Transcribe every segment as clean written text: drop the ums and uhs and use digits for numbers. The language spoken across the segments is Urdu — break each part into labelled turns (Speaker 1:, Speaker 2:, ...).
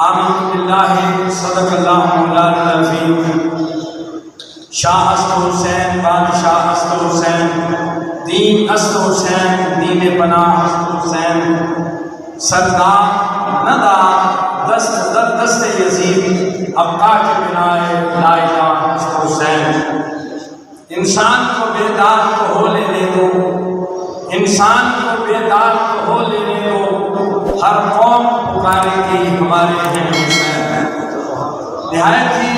Speaker 1: آمنت باللہ صدق اللہ مولانا العظیم شاہ است حسین بادشاہ است حسین دین است حسین دین پناہ است حسین سردار ندار دست در دست یزید ابقا کے بنائے لا الہ است حسین انسان کو بیدار تو ہو لینے دو انسان کو بیدار تو ہو لینے دو ہر قوم پکارے گی ہمارے ہیں حسین نہایت ہی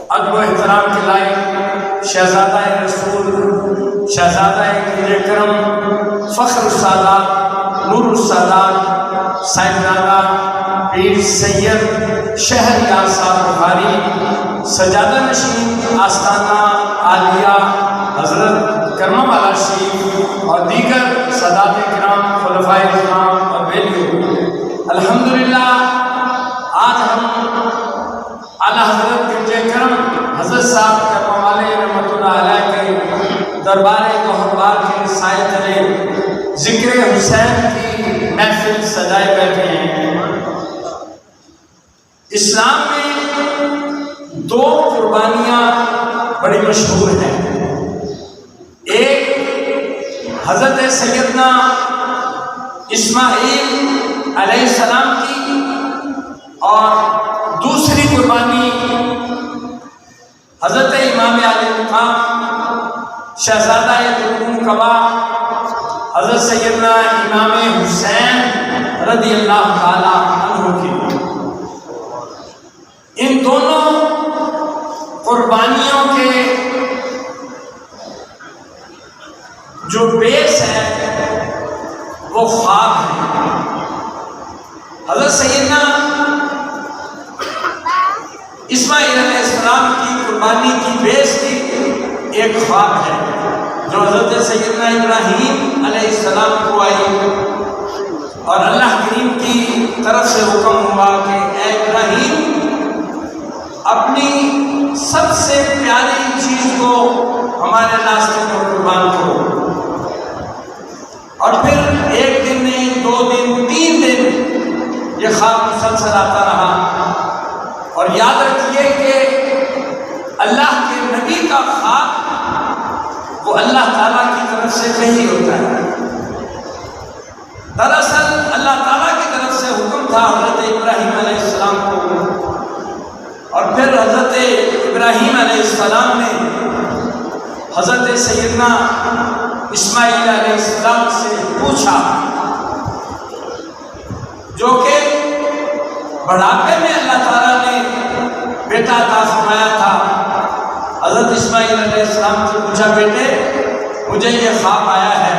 Speaker 1: ادب و احترام کے لائق شہزادہ رسول شہزادہ قدر کرم فخر السادات نور السادات صاحبزادہ پیر سید شہریار صاحب بخاری سجادہ نشین آستانہ عالیہ حضرت کرم والا شریف اور دیگر سادات کرام خلفائے کرام اور بیلیوں الحمدللہ آج ہم اعلیٰ حضرت گرجۂ کرم حضرت صاحب کرم والے رحمۃ اللہ علیہ کے دربار گوہربار کے سائے تلے ذکر حسین کی محفل سجائے بیٹھے ہیں۔ اسلام میں دو قربانیاں بڑی مشہور ہیں، ایک حضرت سیدنا اسماعیل علیہ السلام کی اور دوسری قربانی حضرت امام علی مقام شہزادہ ترکون کبا حضرت سیدنا امام حسین رضی اللہ تعالی عنہ کی۔ ان دونوں قربانیوں کے جو بیس ہے وہ خواب ہے۔ حضرت سیدنا اسماعیل علیہ السلام کی قربانی کی بیس کی ایک خواب ہے جو حضرت سیدنا ابراہیم علیہ السلام کو آئی اور اللہ کریم کی طرف سے حکم ہوا کہ اے ابراہیم اپنی سب سے پیاری چیز کو ہمارے راستے میں قربان کرو۔ اور پھر ایک دن نہیں، 2 دن، 3 دن یہ خواب مسلسل آتا رہا۔ اور یاد رکھیے کہ اللہ کے نبی کا خواب وہ اللہ تعالیٰ کی طرف سے نہیں ہوتا ہے۔ دراصل اللہ تعالیٰ کی طرف سے حکم تھا حضرت ابراہیم علیہ السلام کو، اور پھر حضرت ابراہیم علیہ السلام نے حضرت سیدنا اسماعیل علیہ السلام سے پوچھا، جو کہ بڑھاپے میں اللہ تعالیٰ نے بیٹا عطا فرمایا تھا۔ حضرت اسماعیل علیہ السلام سے پوچھا، بیٹے مجھے یہ خواب آیا ہے،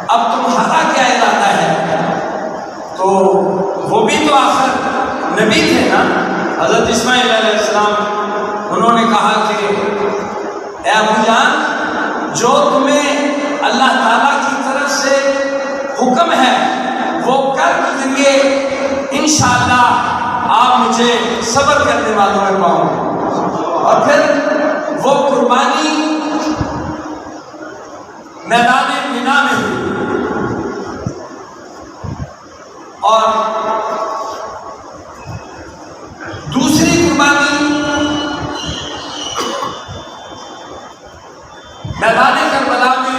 Speaker 1: اب تمہارا کیا ارادہ ہے؟ تو وہ بھی تو آخر نبی تھے نا، حضرت اسماعیل علیہ السلام، انہوں نے کہا کہ اے ابو جان، جو تمہیں اللہ تعالیٰ کی طرف سے حکم ہے وہ کر دیں گے، انشاءاللہ آپ مجھے صبر کرنے والوں میں پاؤں گے۔ اور پھر وہ قربانی میدان مینا میں ہوئی، اور دوسری قربانی میدان کربلا میں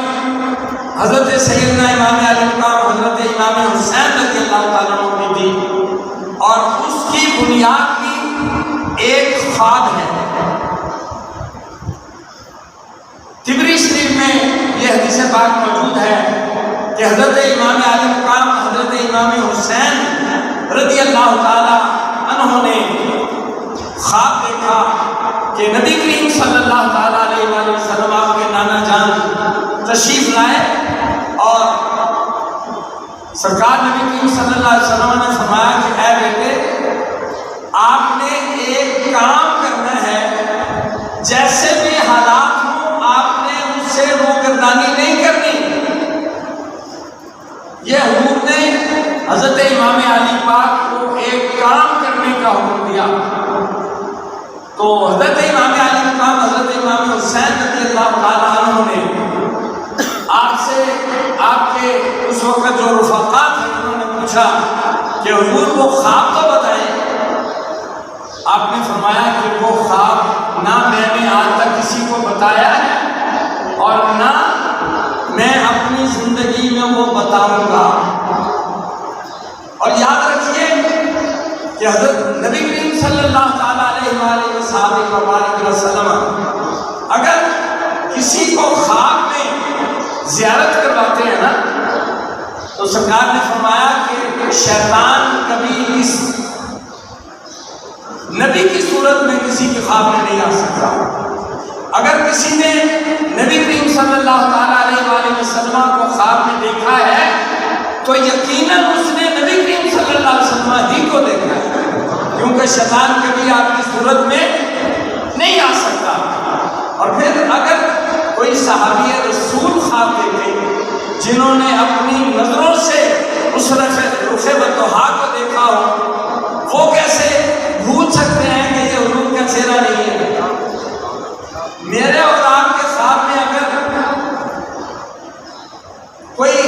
Speaker 1: حضرت سیدنا امام علی مقام حضرت امام حسین رضی اللہ تعالیٰ عنہ کی تھی، اور اس کی بنیاد بھی ایک خواب ہے۔ تبری شریف میں یہ حدیث پاک موجود ہے کہ حضرت امام علی مقام حضرت امام حسین رضی اللہ تعالیٰ عنہ نے خواب دیکھا کہ نبی کریم صلی اللہ تعالیٰ علیہ وآلہ وسلم آپ کے نانا جان تشریف لائے، اور سرکار نبی کریم صلی اللہ علیہ وسلم نے فرمایا کہ اے بیٹے آپ نے ایک کام کرنا ہے، جیسے بھی حالات ہوں آپ نے مجھ سے روگردانی نہیں کرنی۔ یہ حضور نے حضرت امام علی پاک کو ایک کام کرنے کا حکم دیا، تو حضرت امام علی مقام حضرت امام حسین رضی اللہ تعالیٰ عنہ نے آپ سے، آپ کے اس وقت جو رفقا تھے، انہوں نے پوچھا کہ حضور وہ خواب تو بتائیں۔ بتاؤں گا۔ اور یاد رکھیے کہ حضرت نبی کریم صلی اللہ تعالیٰ علیہ وآلہ وسلم اگر کسی کو خواب میں زیارت کرواتے ہیں نا تو سرکار نے فرمایا کہ شیطان کبھی اس نبی کی صورت میں کسی کے خواب میں نہیں آ سکتا۔ اگر کسی نے نبی کریم صلی اللہ تعالیٰ علیہ وآلہ وسلم کو خواب میں دیکھا ہے تو یقیناً اس نے نبی کریم صلی اللہ علیہ وسلم ہی کو دیکھا ہے، کیونکہ شیطان کبھی آپ کی صورت میں نہیں آ سکتا۔ اور پھر اگر کوئی صحابی رسول خواب دیکھے جنہوں نے اپنی نظروں سے اس رخ بطحا کو دیکھا ہو، وہ کیسے بھول سکتے ہیں کہ یہ حضور کا چہرہ نہیں ہے؟ میرے اور آپ کے خواب میں اگر کوئی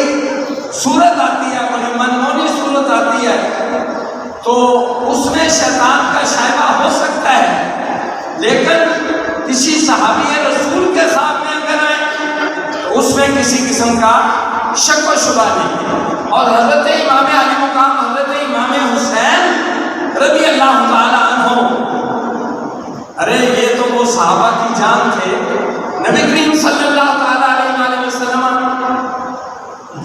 Speaker 1: صورت آتی ہے، کوئی منمونی صورت آتی ہے تو اس میں شیطان کا شائبہ ہو سکتا ہے، لیکن کسی صحابی رسول کے خواب میں اگر آئے تو اس میں کسی قسم کا شک و شبہ نہیں۔ اور حضرت امام علی مقام حضرت امام حسین رضی اللہ تعالیٰ عنہ، ارے یہ تو وہ صحابہ کی جان تھے، نبی کریم صلی اللہ تعالیٰ علیہ وسلم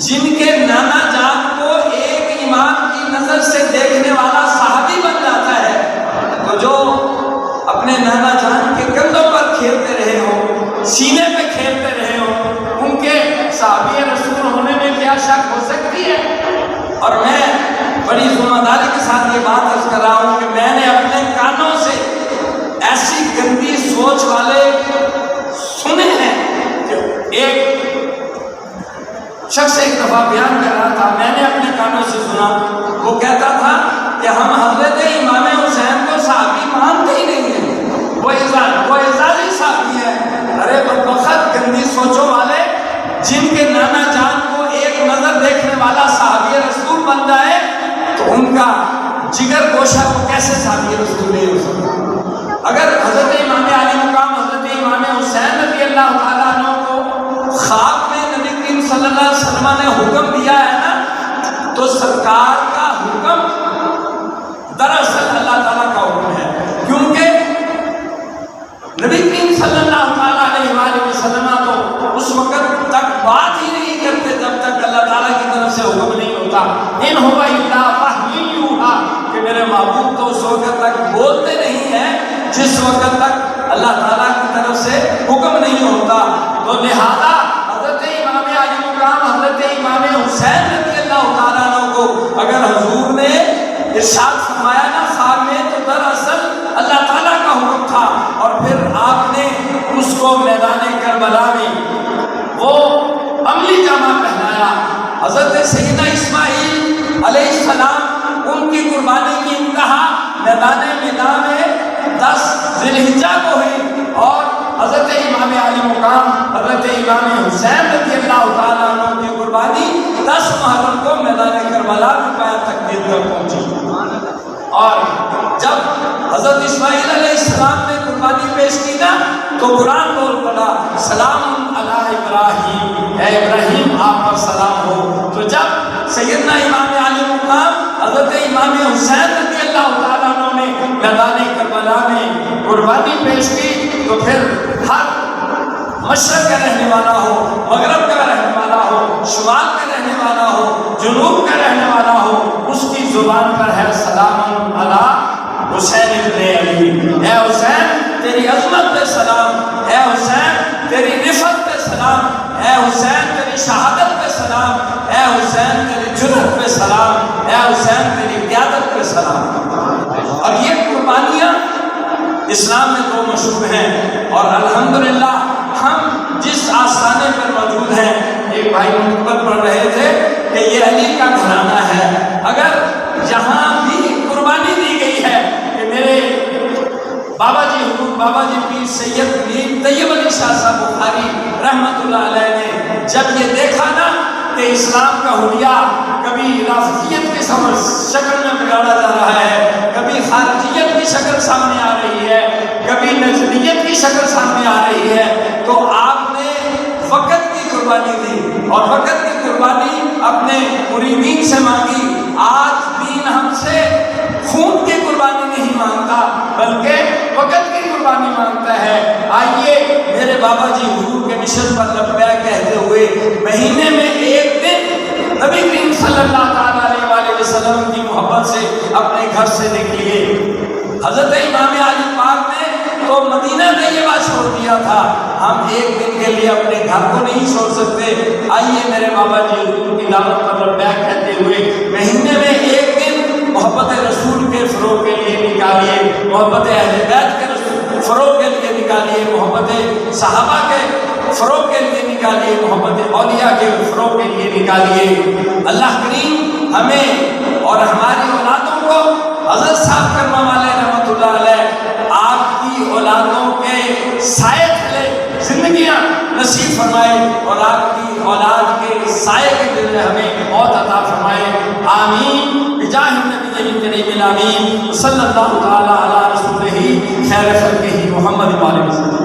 Speaker 1: جن کے نانا جان کو ایک امام کی نظر سے دیکھنے والا صحابی بن جاتا ہے، تو جو اپنے نانا جان کے کندھوں پر کھیلتے رہے ہو، سینے پہ کھیلتے رہے ہو، ان کے صحابی رسول ہونے میں کیا شک ہو سکتی ہے؟ اور میں بڑی ذمہ داری کے ساتھ یہ بات عرض کر رہا ہوں کہ میں نے اپنے کانوں سے ایسی گندی سوچ والے سنے ہیں کہ ایک شخص ایک دفعہ بیان کر رہا تھا، میں نے اپنے کانوں سے سنا، وہ کہتا تھا کہ ہم حضرت امام حسین کو صحابی مانتے ہی نہیں ہیں، وہ اعزازی صحابی ہے۔ ارے بدبخت گندی سوچوں والے، جن کے نانا جان کو ایک نظر دیکھنے والا صحابی رسول بن جائے تو ان کا جگر گوشہ کو کیسے صحابی رسول نہیں ہو سکتا؟ اگر حضرت امام علی مقام حضرت امام حسین رضی اللہ تعالیٰ عنہ کو خواب میں نبی کریم صلی اللہ علیہ وسلم نے حکم دیا ہے نا، تو سرکار کا حکم دراصل اللہ تعالیٰ کا حکم ہے، کیونکہ نبی کریم صلی اللہ تعالیٰ علیہ وآلہ وسلم تو اس وقت تک بات ہی نہیں کرتے جب تک اللہ تعالیٰ کی طرف سے حکم نہیں ہوتا۔ ان هو الا وحی یوحی، کہ میرے محبوب تو اس وقت تک بولتے نہیں ہیں جس وقت تک اللہ تعالیٰ کی طرف سے حکم نہیں ہوتا۔ تو لہذا حضرت امام علی مقام حضرت امام حسین رضی اللہ تعالیٰ عنہ کو اگر حضور نے ارشاد فرمایا نا خواب میں، تو دراصل اللہ تعالیٰ کا حکم تھا، اور پھر آپ نے اس کو میدان کربلا میں وہ عملی جامہ پہنایا۔ حضرت سیدنا اسماعیل علیہ السلام ان کی قربانی کی انتہا میدان مینا میں 10 ذی الحجہ کو ہوئی، اور حضرت امام علی مقام حضرت امام حسین رضی اللہ تعالیٰ عنہ کی قربانی 10 محرم کو میدان کربلا میں پایا تقدیر تک پہنچی۔ اور جب حضرت اسماعیل علیہ السلام نے قربانی پیش کی نا تو قرآن بول پڑا سلام علی ابراہیم، اے ابراہیم آپ پر سلام ہو۔ تو جب سیدنا امام علی مقام حضرت امام حسین رضی اللہ تعالیٰ عنہ نے میدان کربلا میں قربانی پیش کی تو پھر ہر مشرق کا رہنے والا ہو، مغرب کا رہنے والا ہو، شمال کا رہنے والا ہو، جنوب کا رہنے والا ہو، اس کی زبان پر ہے سلام علی حسین ابن علی، اے حسین تیری عظمت پہ سلام، اے حسین تیری رفعت پہ سلام، اے حسین تیری شہادت پہ سلام، اے حسین تیری جرأت پہ سلام، اے حسین تیری قیادت پہ سلام۔ اور یہ قربانیاں اسلام میں 2 مشہور ہیں، اور الحمدللہ ہم جس آستانے پر موجود ہیں، ایک بھائی مقبل پڑھ رہے تھے کہ یہ علی کا گھرانہ ہے۔ اگر یہاں بھی قربانی دی گئی ہے کہ میرے بابا جی حضور بابا جی پیر سید میر طیب علی شاہ صاحب بخاری رحمۃ اللہ علیہ نے جب یہ دیکھا نا کہ اسلام کا حلیہ کبھی رافضیت کی شکل میں بگاڑا جا رہا ہے، کبھی خارجیت کی شکل سامنے آ رہی ہے، کبھی نجدیت کی شکل سامنے آ رہی ہے، تو آپ نے وقت کی قربانی دی، اور وقت کی قربانی اپنے مریدین سے مانگی، آج دین ہم سے خون کی قربانی نہیں مانگتا بلکہ وقت کی قربانی مانگتا ہے۔ آئیے میرے بابا جی حضور کے مشن پر لبیک کہتے ہوئے مہینے میں ایک دن نبی کریم صلی اللہ علیہ وآلہ وسلم کی محبت سے اپنے گھر سے نکلیے۔ حضرت امام علی پاک نے تو مدینہ طیبہ چھوڑ دیا تھا، ہم ایک دن کے لیے اپنے گھر کو نہیں چھوڑ سکتے۔ آئیے میرے بابا جی حضور کی دعوت پر لبیک کہتے ہوئے مہینے میں ایک دن محبت رسول کے فروغ کے لیے نکالیے، محبت اہل بیت کے فروغ کے لیے نکالیے، محبت صحابہ کے فروغ کے لیے نکالیے، محبت اولیاء کے فروغ کے لیے نکالیے۔ اللہ کریم ہمیں اور ہماری اولادوں کو حضرت صاحب کرما والے رحمۃ اللہ علیہ آپ کی اولادوں کے سائے تلے زندگیاں نصیب فرمائے اور آپ کی اولاد کے سائے کے دل ہمیں موت عطا فرمائے۔ آمین بجاہ النبی کریم الامین صلی اللہ تعالی علی رسولہ خیر خلقہ محمد وآلہ وسلم۔